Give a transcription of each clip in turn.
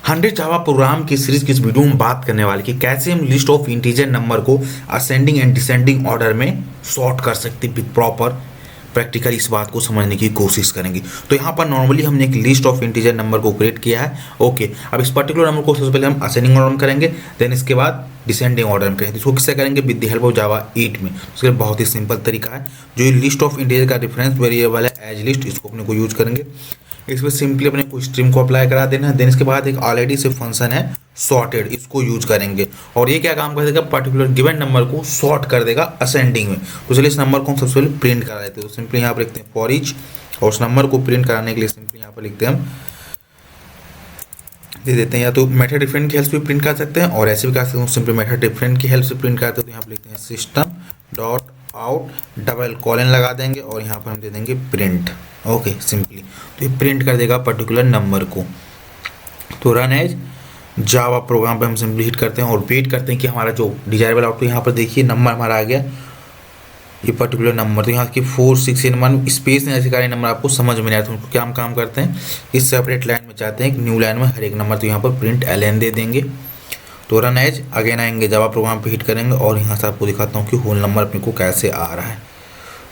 100 Java program की series की इस वीडियो में बात करने वाले कि कैसे हम लिस्ट ऑफ इंटीजर नंबर को असेंडिंग एंड डिसेंडिंग ऑर्डर में सॉर्ट कर सकते हैं विद प्रॉपर प्रैक्टिकल। इस बात को समझने की कोशिश करेंगे। तो यहाँ पर नॉर्मली हमने एक लिस्ट ऑफ इंटीजर नंबर को क्रिएट किया है। ओके, अब इस पर्टिकुलर नंबर को सबसे पहले हम असेंडिंग ऑर्डर में करेंगे, देन इसके बाद डिसेंडिंग ऑर्डर में करेंगे। इसको किससे करेंगे? With the help of Java 8 में। उसके लिए बहुत ही सिंपल तरीका है। जो ये लिस्ट ऑफ इंटीजर का रेफरेंस वेरिएबल है एज लिस्ट, इसको अपने को यूज करेंगे। इसमें सिंपली अपने को स्ट्रीम को अप्लाई करा देना है। देन इसके बाद एक ऑलरेडी से फंक्शन है सॉर्टेड, इसको यूज करेंगे और ये क्या काम कर देगा? पर्टिकुलर गिवन नंबर को सॉर्ट कर देगा असेंडिंग में। तो चलिए इस नंबर को हम सबसे पहले प्रिंट करा देते हैं। तो सिंपली यहाँ पर लिखते हैं फॉर ईच, और उस नंबर को प्रिंट कराने के लिए सिंपली यहाँ पर लिखते हैं हम दे देते हैं, या तो मेथड डिफरेंट की हेल्प से प्रिंट कर सकते हैं और ऐसे भी कर सकते हैं सिंपली मेथड डिफरेंट की हेल्प से प्रिंट करते हैं। तो यहाँ पर लिखते हैं system dot out double colon लगा देंगे और यहाँ पर हम दे देंगे प्रिंट। ओके, सिंपली तो ये प्रिंट कर देगा पर्टिकुलर नंबर को। तो रन एज जावा प्रोग्राम पे हम सिंपली हिट करते हैं और वेट करते हैं कि हमारा जो डिजायरेबल आउटपुट यहाँ पर देखिए नंबर हमारा आ गया, ये पर्टिकुलर नंबर। तो यहाँ की 4681 स्पेस नहीं ऐसे कारण नंबर आपको समझ में नहीं आता। तो क्या हम काम करते हैं, इस सेपरेट लाइन में चाहते हैं एक न्यू लाइन में हर एक नंबर, तो यहाँ पर प्रिंट एलएन दे देंगे। तो रन एज अगेन आएंगे जावा प्रोग्राम पे हिट करेंगे और यहाँ से आपको दिखाता हूँ कि होल नंबर अपने को कैसे आ रहा है।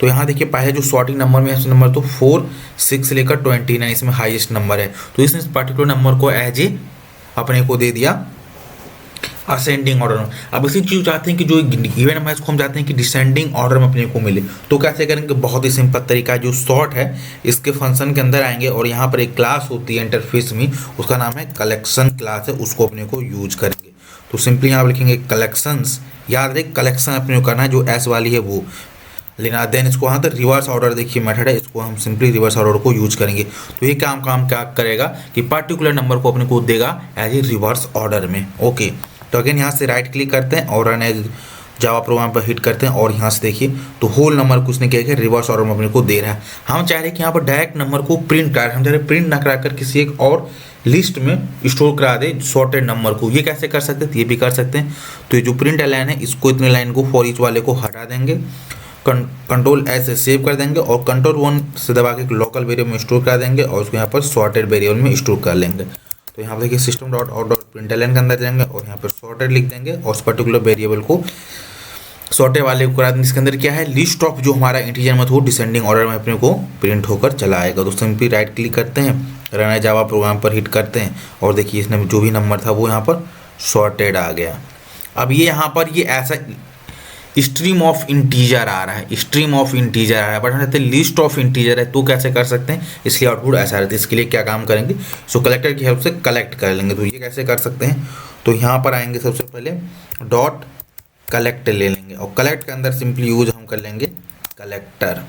तो यहाँ देखिए पहले जो सॉर्टिंग नंबर में है नंबर तो 4 6 से लेकर 29 इसमें हाईएस्ट नंबर है। तो इसने इस पर्टिकुलर नंबर को एज ए अपने को दे दिया असेंडिंग ऑर्डर में। अब इसी चीज चाहते हैं कि जो गिवन नंबर है इसको हम चाहते हैं कि डिसेंडिंग ऑर्डर में अपने को मिले। तो कैसे करेंगे? बहुत ही सिंपल तरीका है। जो सॉर्ट है इसके फंक्शन के अंदर आएंगे और यहाँ पर एक क्लास होती है इंटरफेस में, उसका नाम है कलेक्शन क्लास है, उसको अपने को यूज करेंगे। तो सिंपली यहाँ पर लिखेंगे कलेक्शंस, याद रहे कलेक्शन अपने को करना है, जो एस वाली है वो लेना। देन इसको यहाँ तक रिवर्स ऑर्डर देखिए मेथड है, इसको हम सिंपली रिवर्स ऑर्डर को यूज करेंगे। तो ये काम क्या करेगा कि पर्टिकुलर नंबर को अपने को देगा एज ए रिवर्स ऑर्डर में। ओके, तो अगेन यहाँ से राइट क्लिक करते हैं और रन एज जावा प्रोग्राम पर हिट करते हैं और यहाँ से देखिए तो होल नंबर को उसने क्या किया, रिवर्स ऑर्डर में अपने को दे रहा है। हम चाह रहे हैं कि यहाँ पर डायरेक्ट नंबर को प्रिंट करा, हम चाह रहे प्रिंट ना करा कर किसी एक और लिस्ट में स्टोर करा दे सॉर्टेड नंबर को। ये कैसे कर सकते हैं? ये भी कर सकते हैं। तो ये जो प्रिंट लाइन है इसको इतने लाइन को फॉर ईच वाले को हटा देंगे, कंट्रोल एस से सेव कर देंगे और कंट्रोल 1 से दबा के लोकल वेरिएबल में स्टोर कर देंगे और उसको यहाँ पर सॉर्टेड वेरिएबल में स्टोर कर लेंगे। तो यहाँ पर देखिए system dot out dot print line के अंदर जाएंगे और यहाँ पर सॉर्टेड लिख देंगे और उस पर्टिकुलर वेरिएबल को सॉर्टेड वाले को करा देंगे। इसके अंदर क्या है, लिस्ट ऑफ जो हमारा इंटीजर में वो डिसेंडिंग ऑर्डर में अपने को प्रिंट होकर चला आएगा। तो सिंपली राइट क्लिक करते हैं, रन एज जावा प्रोग्राम पर हिट करते हैं और देखिए इसने जो भी नंबर था वो यहाँ पर सॉर्टेड आ गया। अब ये यहाँ पर ये ऐसा स्ट्रीम ऑफ इंटीजर आ रहा है, स्ट्रीम ऑफ इंटीजर आ रहा है, बट हम कहते हैं लिस्ट ऑफ इंटीजर है। तो कैसे कर सकते हैं? इसलिए आउटपुट ऐसा रहता है। इसके लिए क्या काम करेंगे, सो कलेक्टर की हेल्प से कलेक्ट कर लेंगे। तो ये कैसे कर सकते हैं? तो यहाँ पर आएंगे सबसे पहले डॉट कलेक्ट ले लेंगे और कलेक्ट के अंदर सिंपली यूज हम कर लेंगे कलेक्टर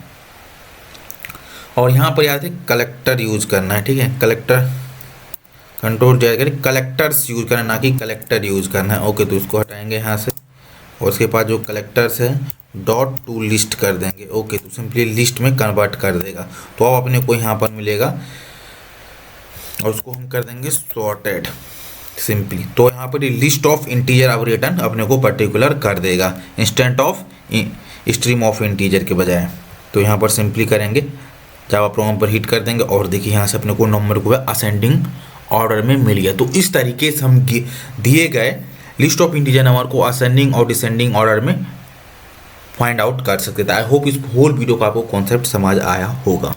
और यहाँ पर याद है कलेक्टर यूज करना है। ठीक है, कलेक्टर कंट्रोल जाएगा, कलेक्टर्स यूज करना ना कि कलेक्टर यूज करना है। ओके, तो इसको हटाएंगे यहाँ से और उसके बाद जो कलेक्टर्स है डॉट टू लिस्ट कर देंगे। ओके, तो सिंपली लिस्ट में कन्वर्ट कर देगा। तो अब अपने को यहाँ पर मिलेगा और उसको हम कर देंगे सॉर्टेड सिंपली। तो यहाँ पर लिस्ट ऑफ इंटीजर अब रिटर्न अपने को पर्टिकुलर कर देगा instant of stream of integer के बजाय। तो यहाँ पर सिंपली करेंगे जावा प्रोग्राम पर हिट कर देंगे और देखिए यहाँ से अपने को नंबर को असेंडिंग ऑर्डर में मिल गया। तो इस तरीके से हम दिए गए लिस्ट ऑफ इंटीजर नंबर को असेंडिंग और डिसेंडिंग ऑर्डर में फाइंड आउट कर सकते थे। आई होप इस होल वीडियो का आपको कॉन्सेप्ट समझ आया होगा।